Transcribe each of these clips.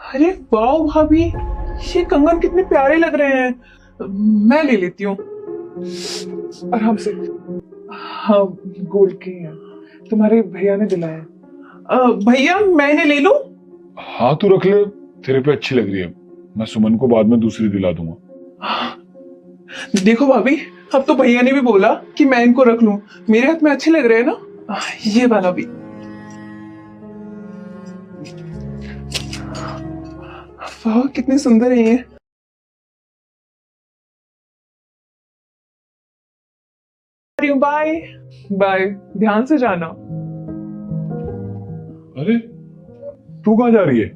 अरे वाह भाभी, ये कंगन कितने प्यारे लग रहे हैं। मैं ले लेती हूँ। आराम से। हाँ, गोल्ड के हैं, तुम्हारे भैया ने दिलाए। भैया मैंने ले लूं? हाँ तू रख ले, तेरे पे अच्छी लग रही है। मैं सुमन को बाद में दूसरी दिला दूंगा। देखो भाभी, अब तो भैया ने भी बोला कि मैं इनको रख लूं। मेरे हाथ में अच्छे लग रहे हैं ना, ये वाला भी। वाह कितने सुंदर है ये। बाय बाय, ध्यान से जाना। अरे तू कहाँ जा रही है?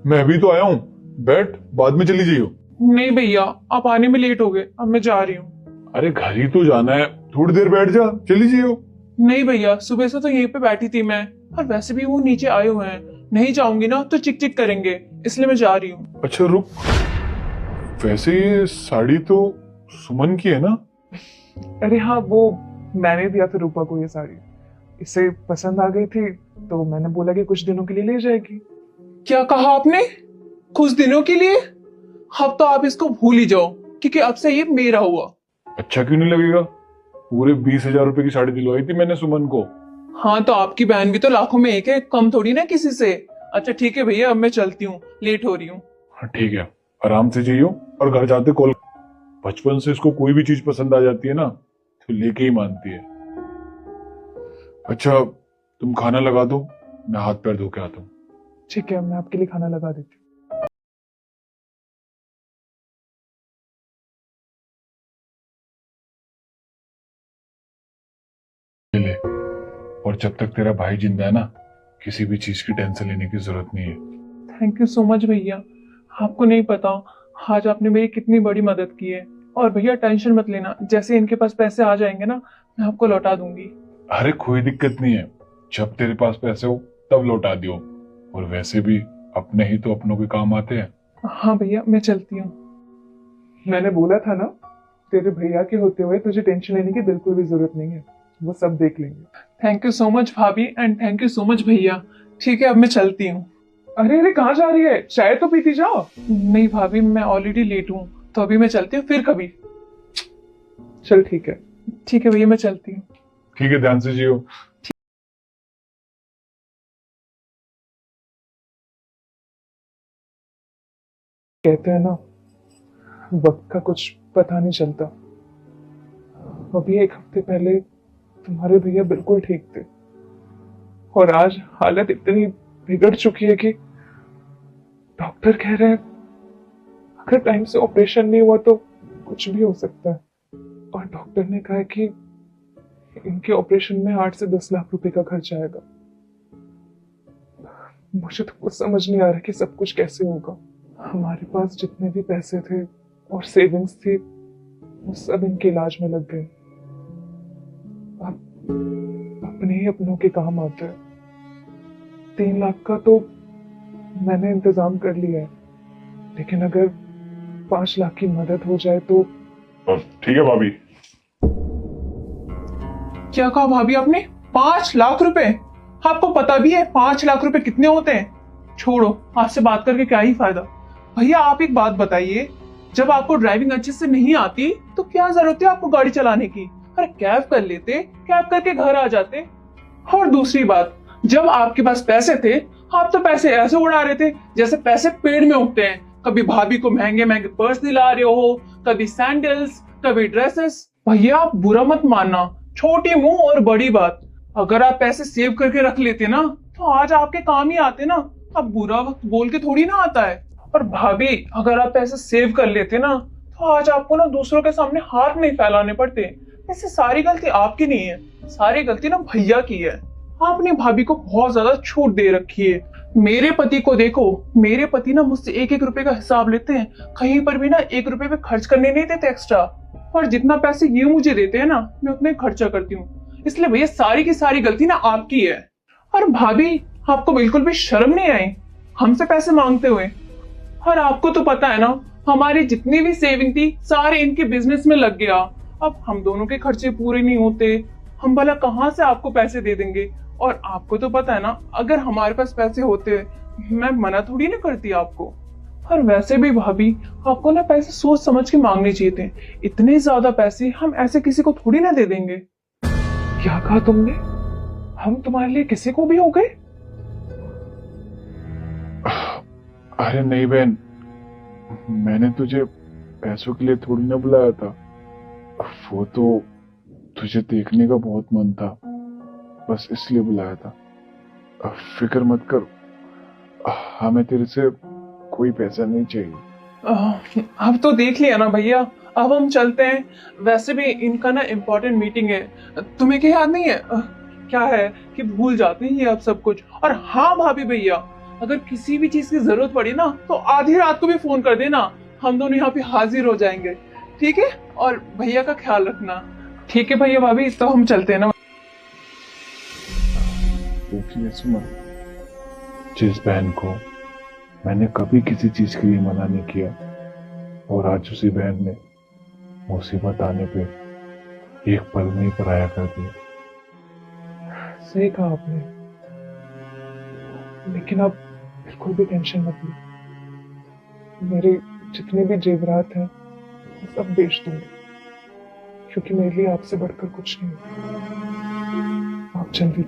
मैं अभी तो आया हूँ, बैठ, बाद में चली जाइयो। नहीं भैया, आप आने में लेट हो गए, अब मैं जा रही हूँ। अरे घर ही तो जाना है, थोड़ी देर बैठ जा, चली जाइयो। नहीं भैया, सुबह से तो यहीं पे बैठी थी मैं, और वैसे भी वो नीचे आए हुए हैं, नहीं जाऊंगी ना तो चिक चिक करेंगे, इसलिए मैं जा रही हूँ। अच्छा रुक, वैसे ये साड़ी तो सुमन की है ना? अरे हाँ, वो मैंने दिया था रूपा को ये साड़ी, इसे पसंद आ गई थी तो मैंने बोला कि कुछ दिनों के लिए ले जाएगी। क्या कहा आपने? कुछ दिनों के लिए? अब तो आप इसको भूल ही जाओ, क्योंकि अब से ये मेरा हुआ। अच्छा क्यों नहीं लगेगा? पूरे 20,000 रुपए की साड़ी दिलवाई थी मैंने सुमन को। हाँ तो आपकी बहन भी तो लाखों में एक है, कम थोड़ी ना किसी से। अच्छा ठीक है भैया, अब मैं चलती हूँ, लेट हो रही हूँ। हाँ ठीक है, आराम से जाइयो और घर जाते कॉल। बचपन से इसको कोई भी चीज पसंद आ जाती है ना तो लेके ही मानती है। अच्छा तुम खाना लगा दो, मैं हाथ पैर धो के आता हूँ। ठीक है, मैं आपके लिए खाना लगा देती हूँ। ले, और जब तक तेरा भाई जिंदा है ना, किसी भी चीज की टेंशन लेने की जरूरत नहीं है। थैंक यू सो मच भैया, आपको नहीं पता आज आपने मेरी कितनी बड़ी मदद की है। और भैया टेंशन मत लेना, जैसे इनके पास पैसे आ जाएंगे ना, मैं आपको लौटा दूंगी। अरे कोई दिक्कत नहीं है, जब तेरे पास पैसे हो तब लौटा दियो। और वैसे भी अपने ही तो अपनों के काम आते हैं। हाँ भैया, मैं चलती हूँ। मैंने बोला था ना, तेरे भैया के होते हुए तुझे टेंशन लेने की बिल्कुल भी जरूरत नहीं है, वो सब देख लेंगे। थैंक यू सो मच भाभी, and thank you so much भैया। ठीक है, अब मैं चलती हूँ। अरे अरे, कहाँ जा रही है? चाय तो पीती जाओ। नहीं भाभी, मैं ऑलरेडी लेट हूँ, तो अभी मैं चलती हूँ, फिर कभी। चल ठीक है। ठीक है भैया, मैं चलती हूँ। ठीक है, ध्यान से जियो। कहते हैं ना, वक्त का कुछ पता नहीं चलता। अभी एक हफ्ते पहले तुम्हारे भैया बिल्कुल ठीक थे, और आज हालत इतनी बिगड़ चुकी है कि डॉक्टर कह रहे हैं अगर टाइम से ऑपरेशन नहीं हुआ तो कुछ भी हो सकता है। और डॉक्टर ने कहा है कि इनके ऑपरेशन में 8 से 10 लाख रुपए का खर्च आएगा। मुझे तो कुछ समझ नहीं आ रहा कि सब कुछ कैसे होगा। हमारे पास जितने भी पैसे थे और सेविंग्स थी, वो सब इनके इलाज में लग गए। अब अपने ही अपनों के काम आता है। 3 लाख का तो मैंने इंतजाम कर लिया है, लेकिन अगर 5 लाख की मदद हो जाए तो। ठीक है भाभी। क्या कहा भाभी आपने? 5 लाख रुपए? आपको पता भी है 5 लाख रुपए कितने होते हैं? छोड़ो, आपसे बात करके क्या ही फायदा। भैया आप एक बात बताइए, जब आपको ड्राइविंग अच्छे से नहीं आती तो क्या जरूरत है आपको गाड़ी चलाने की? अरे कैब कर लेते, कैब करके घर आ जाते। और दूसरी बात, जब आपके पास पैसे थे, आप तो पैसे ऐसे उड़ा रहे थे जैसे पैसे पेड़ में उगते हैं। कभी भाभी को महंगे महंगे पर्स दिला रहे हो, कभी सैंडल्स, कभी ड्रेसेस। भैया आप बुरा मत मानना, छोटी मुंह और बड़ी बात। अगर आप पैसे सेव करके रख लेते ना तो आज आपके काम ही आते ना। अब बुरा वक्त बोल के थोड़ी ना आता है। और भाभी अगर आप पैसे सेव कर लेते ना तो आज आपको ना दूसरों के सामने हाथ नहीं फैलाने पड़ते। ऐसे सारी गलती आपकी नहीं है, सारी गलती ना भैया की है। आपने भाभी को बहुत ज्यादा छूट दे रखी है। मेरे पति को देखो, मेरे पति ना मुझसे 1-1 रुपए का हिसाब लेते हैं, कहीं पर भी ना 1 रुपए पे खर्च करने नहीं देते एक्स्ट्रा। और जितना पैसे ये मुझे देते हैं ना, मैं उतना ही खर्चा करती हूँ। इसलिए भैया सारी की सारी गलती ना आपकी है। और भाभी आपको बिल्कुल भी शर्म नहीं आई हमसे पैसे मांगते हुए? और आपको तो पता है ना, हमारी जितनी भी सेविंग थी सारे इनके बिजनेस में लग गया। अब हम दोनों के खर्चे पूरे नहीं होते, हम भला कहाँ से आपको पैसे दे देंगे? और आपको तो पता है ना, अगर हमारे पास पैसे होते मैं मना थोड़ी ना करती आपको। और वैसे भी भाभी, आपको ना पैसे सोच समझ के मांगने चाहिए थे। इतने ज्यादा पैसे हम ऐसे किसी को थोड़ी ना दे देंगे। क्या कहा तुमने? हम तुम्हारे लिए किसी को भी हो गए? अरे नहीं बहन, मैंने तुझे पैसों के लिए थोड़ी ना बुलाया था। वो तो तुझे देखने का बहुत मन था, बस इसलिए बुलाया था। फिक्र मत कर, हमें तेरे से कोई पैसा नहीं चाहिए। अब तो देख लिया ना भैया, अब हम चलते हैं। वैसे भी इनका ना इम्पोर्टेंट मीटिंग है। तुम्हें क्या याद नहीं है? क्या है कि भूल जाते हैं ये अब सब कुछ। और हाँ भाभी भैया, अगर किसी भी चीज की जरूरत पड़ी ना तो आधी रात को भी फोन कर देना, हम दोनों यहाँ पे हाजिर हो जाएंगे। ठीक है? और भैया का ख्याल रखना। ठीक है भैया भाभी, तो हम चलते हैं ना। देखिए सुमन, जिस बहन को मैंने कभी किसी चीज के लिए मना नहीं किया, और आज उसी बहन ने मुसीबत आने पे एक पल में ही पराया कर दिया। सही कहा आपने, लेकिन अब बिल्कुल भी टेंशन मत लो। मेरे जितने भी जेवरात हैं वो सब बेच दूंगी, क्योंकि मेरे लिए आपसे बढ़कर कुछ नहीं। आप जल्दी